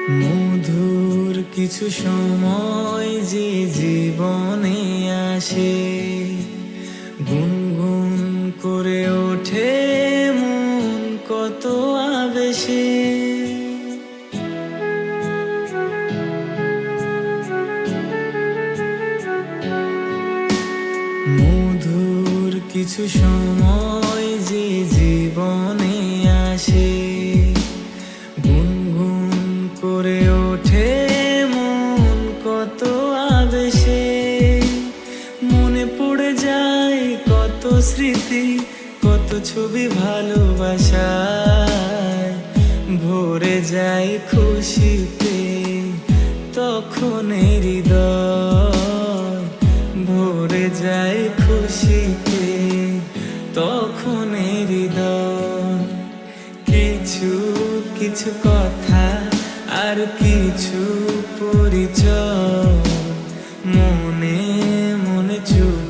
মধুর কিছু সময় যে জীবনে আসে, গুনগুন করে ওঠে মন কত আবেশে। মধুর কিছু সময় যে জীবনে আসে, গুনগুন করে ওঠে মন কত আবেশে। মনে পড়ে যায় কত স্মৃতি, কত ছবি ভালোবাসায়, ভরে যায় খুশিতে তখন হৃদয়, ভরে যায় খুশিতে তখন হৃদয়। কিছু কিছু কথা আর কিছু পরিচয় মনে মনে চুপ